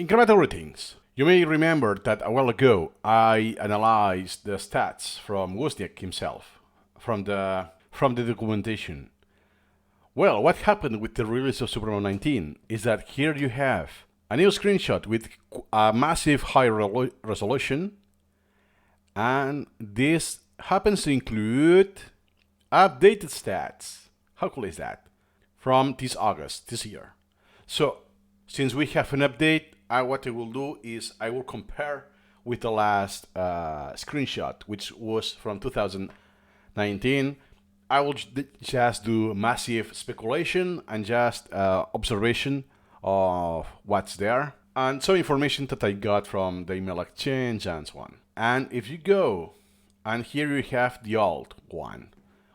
Incremental routines. You may remember that a while ago I analyzed the stats from Wozniak himself, from the documentation. Well, what happened with the release of SuperMemo 19 is that here you have a new screenshot with a massive high resolution, and this happens to include updated stats. How cool is that? From this August, this year. So, since we have an update, what I will do is I will compare with the last screenshot, which was from 2019. I will just do massive speculation and just observation of what's there and some information that I got from the email exchange and so on. And if you go, and here you have the old one,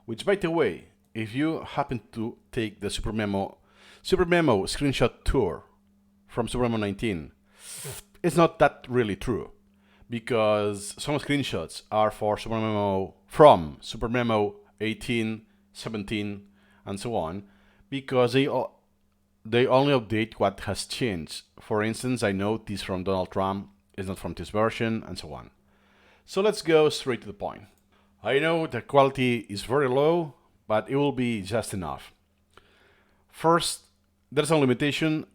which by the way, if you happen to take the SuperMemo screenshot tour from SuperMemo 19, it's not that really true, because some screenshots are for from SuperMemo 18, 17, and so on, because they only update what has changed. For instance, I know this from Donald Trump is not from this version, and so on. So let's go straight to the point. I know the quality is very low, but it will be just enough. First, there's a limitation.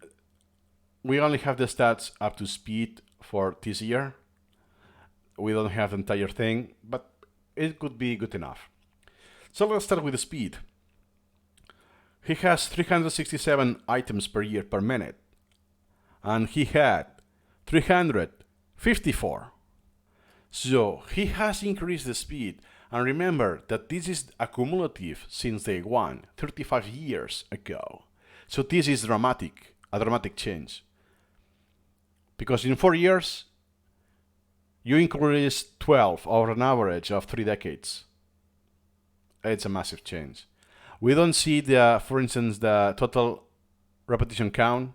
We only have the stats up to speed for this year. We don't have the entire thing, but it could be good enough. So let's start with the speed. He has 367 items per year per minute, and he had 354. So he has increased the speed, and remember that this is accumulative since day one, 35 years ago. So this is a dramatic change. Because in 4 years, you increase 12 over an average of 3 decades. It's a massive change. We don't see for instance, the total repetition count.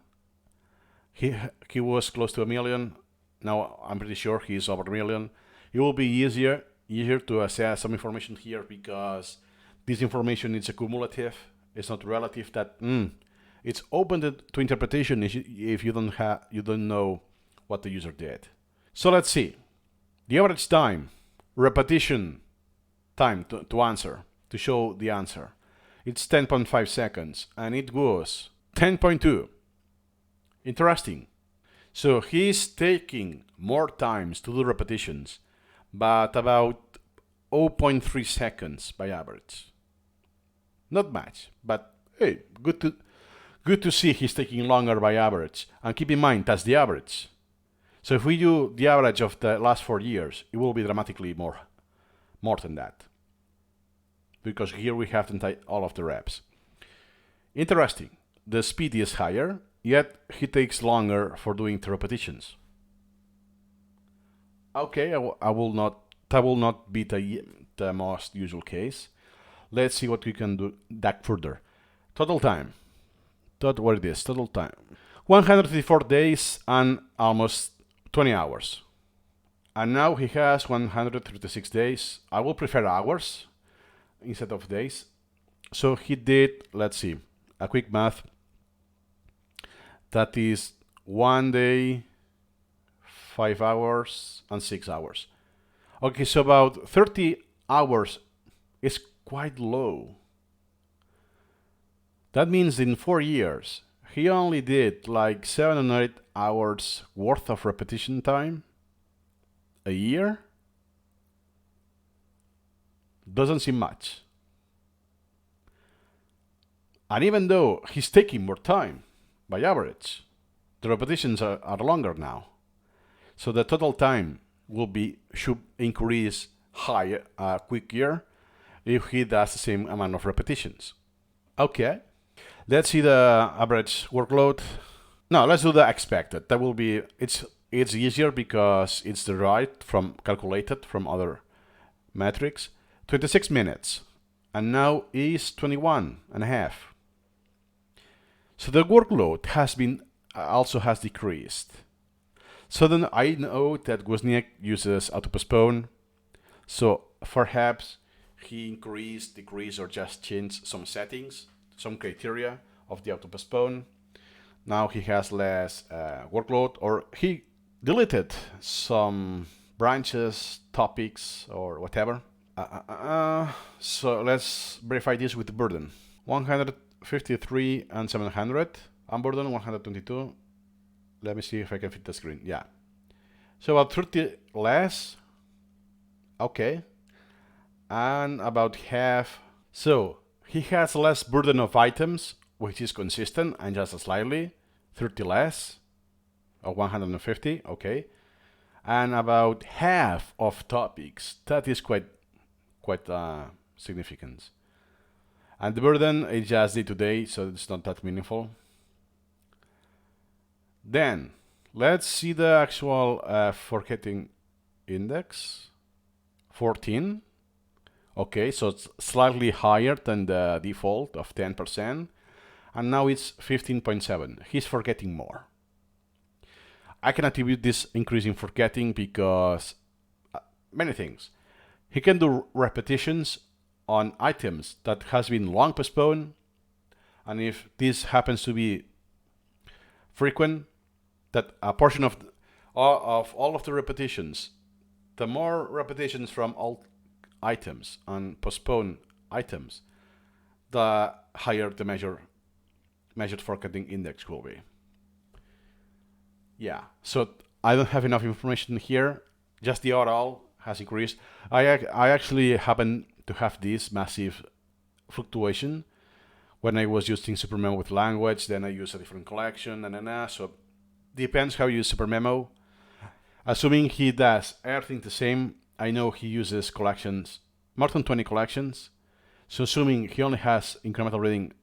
He was close to 1 million. Now I'm pretty sure he's over 1 million. It will be easier to assess some information here because this information is accumulative. It's not relative. It's open to interpretation if you don't know what the user did. So let's see. The average time, repetition time to answer, to show the answer. It's 10.5 seconds, and it was 10.2. Interesting. So he's taking more times to do repetitions, but about 0.3 seconds by average. Not much, but hey, good to see he's taking longer by average. And keep in mind, that's the average. So if we do the average of the last 4 years, it will be dramatically more than that. Because here we have all of the reps. Interesting. The speed is higher, yet he takes longer for doing the repetitions. Okay, that will not be the most usual case. Let's see what we can do that further. Total time. Total time. 134 days and almost 20 hours. And now he has 136 days. I will prefer hours instead of days. So he did, let's see, a quick math. That is 1 day, 5 hours, and 6 hours. Okay, so about 30 hours is quite low. That means in 4 years, he only did like 7 or 8 hours worth of repetition time a year. Doesn't seem much. And even though he's taking more time by average, the repetitions are longer now. So the total time should increase quicker if he does the same amount of repetitions. Okay, let's see the average workload. No, let's do the expected. That will be it's easier because it's derived from calculated from other metrics. 26 minutes, and now is 21 and a half. So the workload also has decreased. So then I know that Wozniak uses auto postpone. So perhaps he increased, decreased, or just changed some settings, some criteria of the auto postpone. Now he has less workload, or he deleted some branches, topics, or whatever. So let's verify this with the burden. 153 and 700. And burden 122. Let me see if I can fit the screen. Yeah. So about 30 less. Okay. And about half. So he has less burden of items, which is consistent, and just slightly 30 less, or 150. Okay. And about half of topics. That is quite significant. And the burden is just day to day, so it's not that meaningful. Then let's see the actual forgetting index. 14. Okay, so it's slightly higher than the default of 10%, and now it's 15.7. He's forgetting more. I can attribute this increase in forgetting because many things. He can do repetitions on items that has been long postponed, and if this happens to be frequent, that a portion of all of the repetitions, the more repetitions from all items and postponed items, the higher the measured forgetting index will be. Yeah, so I don't have enough information here. Just the overall has increased. I actually happen to have this massive fluctuation when I was using SuperMemo with language. Then I use a different collection, so depends how you use SuperMemo. Assuming he does everything the same, I know he uses collections, more than 20 collections. So assuming he only has incremental reading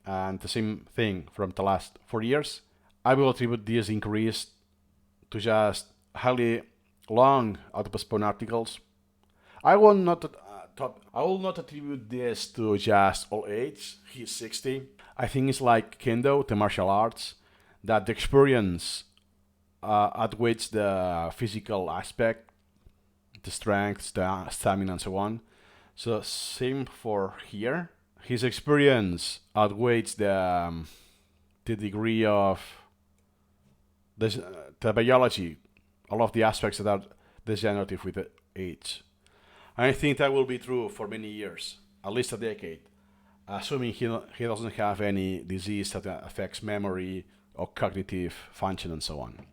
and the same thing from the last 4 years, I will attribute this increase to just highly long auto-postponed articles. I will not attribute this to just old age. He's 60. I think it's like Kendo, the martial arts, that the experience outweighs the physical aspect, the strength, the stamina, and so on. So same for here. His experience outweighs the degree of the biology, all of the aspects that are degenerative with age. I think that will be true for many years, at least a decade, assuming he doesn't have any disease that affects memory or cognitive function and so on.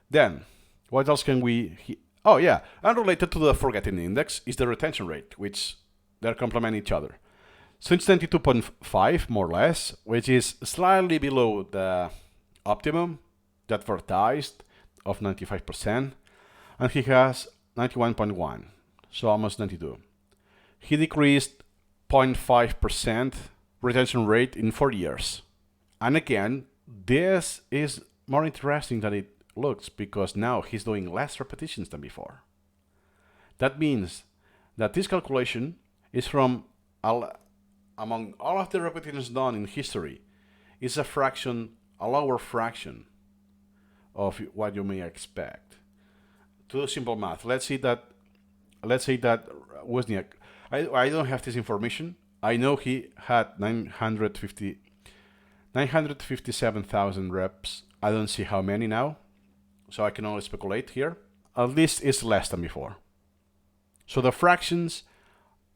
Then, what else can we... Oh yeah, and related to the forgetting index is the retention rate, which they complement each other. So it's 92.5 more or less, which is slightly below the optimum that advertised of 95%, and he has 91.1, so almost 92. He decreased 0.5% retention rate in 4 years. And again, this is more interesting than it looks because now he's doing less repetitions than before. That means that this calculation is from among all of the repetitions done in history, is a lower fraction of what you may expect. To do simple math, let's say that Wozniak, I don't have this information. I know he had 957,000 reps. I don't see how many now, so I can only speculate here. At least it's less than before. So the fractions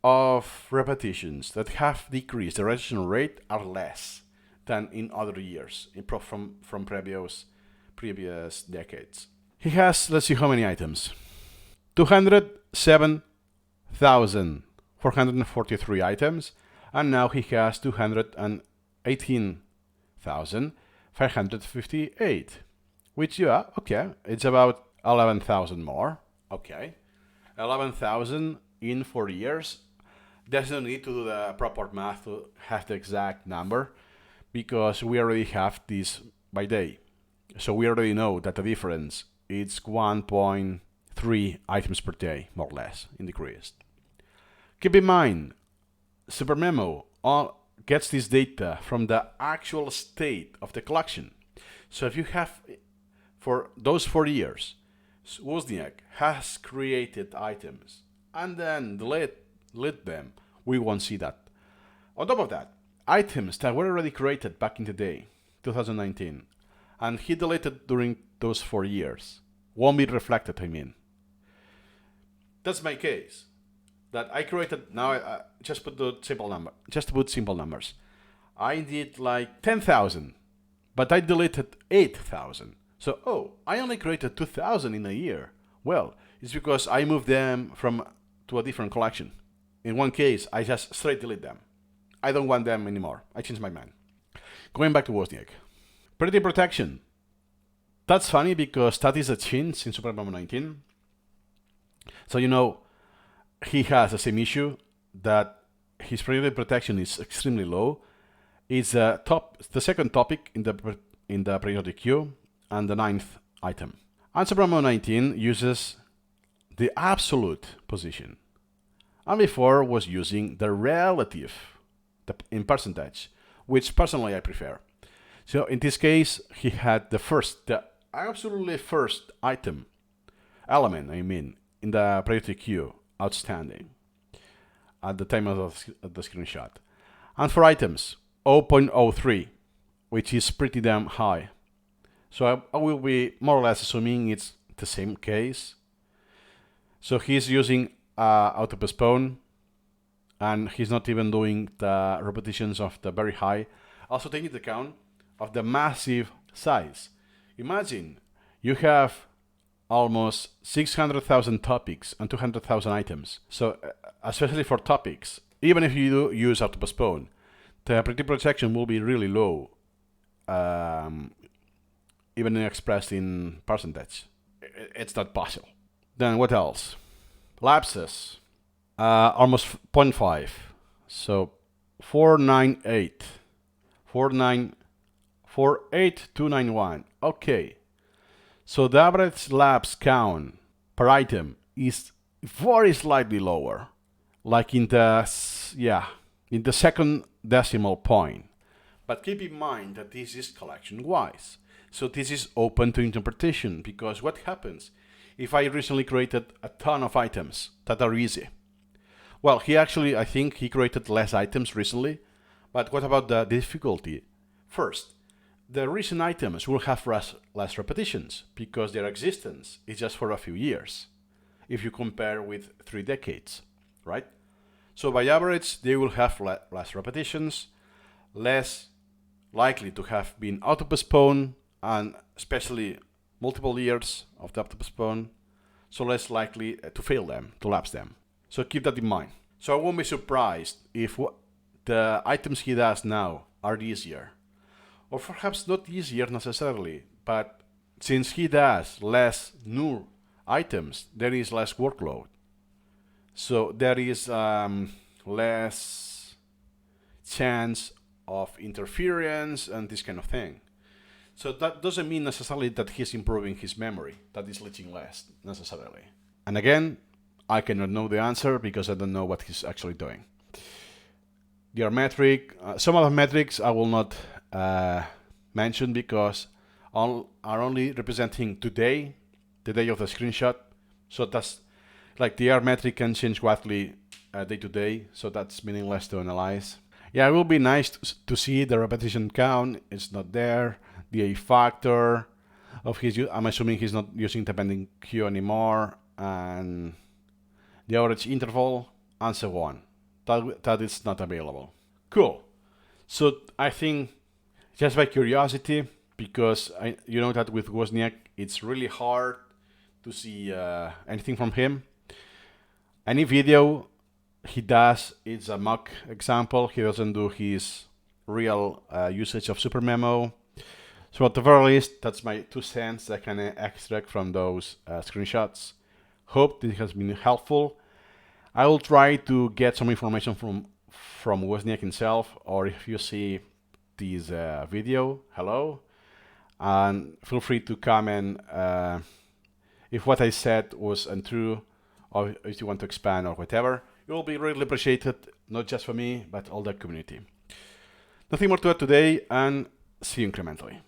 of repetitions that have decreased the retention rate are less than in other years from previous decades. He has, let's see how many items. 207,443 items, and now he has 218,558, which, yeah, okay, it's about 11,000 more. Okay, 11,000 in 4 years. There's no need to do the proper math to have the exact number because we already have this by day. So we already know that the difference is 1.3 items per day, more or less, in decrease. Keep in mind, SuperMemo gets this data from the actual state of the collection. So if you have, for those 4 years, Wozniak has created items and then delete them, we won't see that. On top of that, items that were already created back in the day, 2019, and he deleted during those 4 years. Won't be reflected, I mean. That's my case. That I created, now I just put the simple number, just to put simple numbers. I did like 10,000, but I deleted 8,000. So, oh, I only created 2,000 in a year. Well, it's because I moved them to a different collection. In one case, I just straight delete them. I don't want them anymore. I changed my mind. Going back to Wozniak. Pretty protection. That's funny because that is a change in SuperMemo 19. So he has the same issue that his priority protection is extremely low. It's the second topic in the priority queue and the 9th item. And SuperMemo 19 uses the absolute position, and before was using the relative in percentage, which personally I prefer. So in this case, he had the absolutely first element, in the priority queue, outstanding at the time of the screenshot. And for items, 0.03, which is pretty damn high. So I will be more or less assuming it's the same case. So he's using auto postpone, and he's not even doing the repetitions of the very high. Also taking into account of the massive size. Imagine you have almost 600,000 topics and 200,000 items. So especially for topics, even if you do use auto postpone, the priority protection will be really low, even expressed in percentage. It's not possible. Then what else? Lapses, almost 0.5. So 498. 48291. Okay. So the average lapse count per item is very slightly lower, like in the second decimal point. But keep in mind that this is collection-wise. So this is open to interpretation, because what happens if I recently created a ton of items that are easy? Well, I think he created less items recently, but what about the difficulty? First, the recent items will have less repetitions because their existence is just for a few years, if you compare with 3 decades, right? So by average, they will have less repetitions, less likely to have been auto-postponed, and especially multiple years of the auto-postpone, so less likely to fail them, to lapse them. So keep that in mind. So I won't be surprised if the items he does now are easier. Or perhaps not easier necessarily, but since he does less new items, there is less workload. So there is less chance of interference and this kind of thing. So that doesn't mean necessarily that he's improving his memory, that is leaching less necessarily. And again, I cannot know the answer because I don't know what he's actually doing. Their metric, some of the metrics I will not mention because all are only representing today, the day of the screenshot. So that's like the R metric can change wildly day to day, so that's meaningless to analyze. Yeah, it will be nice to see the repetition count. It's not there. The A factor of his use, I'm assuming he's not using the pending queue anymore, and the average interval, and so on. That is not available. Cool. So I think, just by curiosity, because you know that with Wozniak, it's really hard to see anything from him. Any video he does, it's a mock example. He doesn't do his real usage of SuperMemo. So at the very least, that's my 2 cents I can extract from those screenshots. Hope this has been helpful. I will try to get some information from Wozniak himself, or if you see this video, hello, and feel free to comment if what I said was untrue, or if you want to expand or whatever. It will be really appreciated, not just for me, but all the community. Nothing more to add today, and see you incrementally.